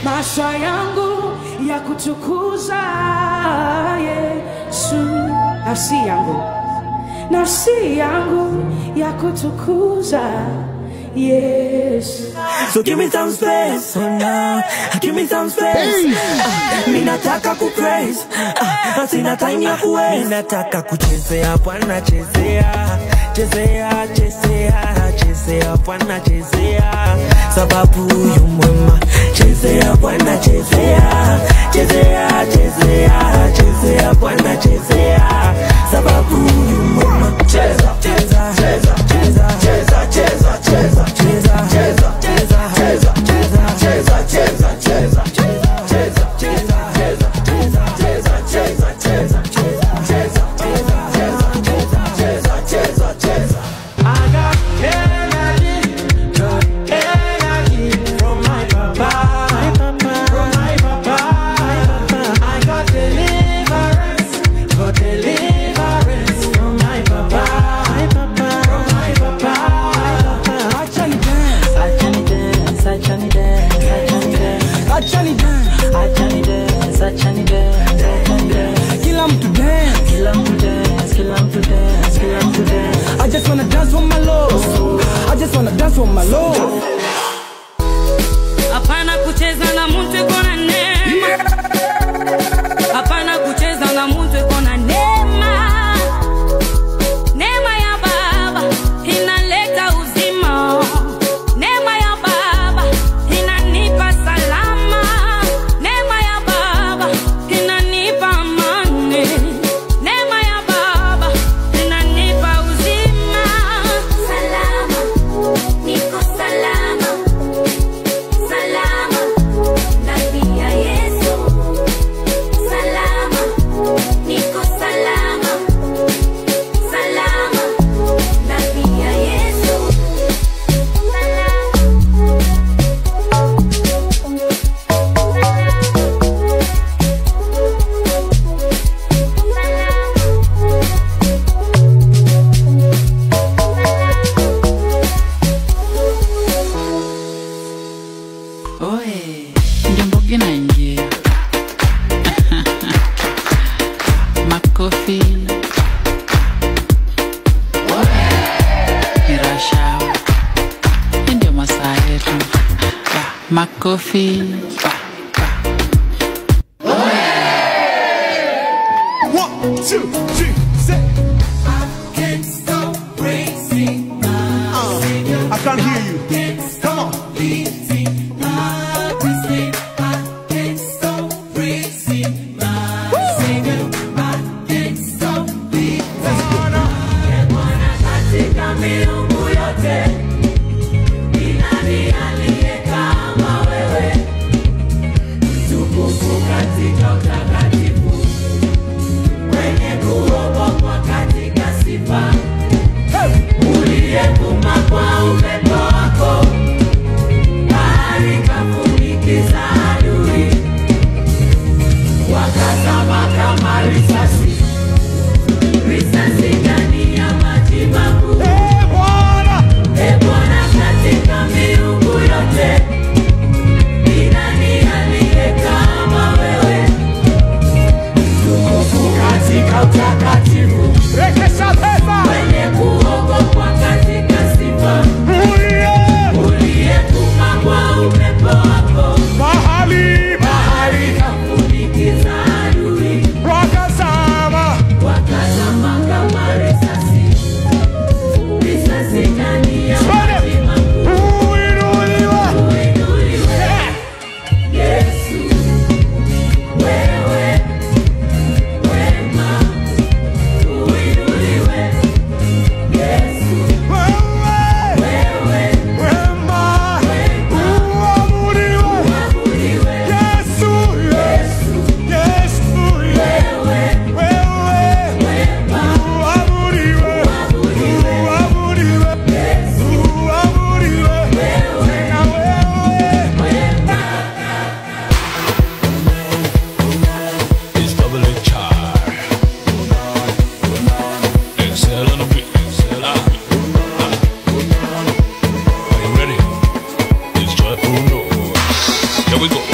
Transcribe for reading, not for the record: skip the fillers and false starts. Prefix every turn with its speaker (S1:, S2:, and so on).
S1: maisha yangu ya kutukuza Yesu, nafsi yangu ya kutukuza Yes.
S2: So give me some space, oh now. Give me some space. Minataka ku praise. Sina time ya ku waste. Minataka kuchezea Bwana, chezea. Chezea, chezea, chezea Bwana, chezea. Sababu yu mwema. Chezea Bwana, chezea. Chezea, chezea, chezea Bwana, chezea. Sababu yu mwema. Cheza, cheza, cheza, cheza, cheza, cheza, cheza.
S1: I just wanna dance for my Lord. I just wanna dance for my Lord.
S3: Hapana kucheza na mtu iko na neema. Hapana kucheza na mtu iko na neema. Neema ya Baba inaleta uzima. Neema ya Baba inanipa salama. Neema ya Baba inanipa amani. Neema ya Baba inanipa uzima. Salama, niko salama. Salama, ndani ya Yesu. Salama, niko salama. Salama, ndani ya Yesu.
S4: Oe, njombo ginaingia. Makofi. Mirasha. Ndio masaa yetu. Makofi.
S5: One, two, three, set. I can't hear you. Come on.
S6: Here we go.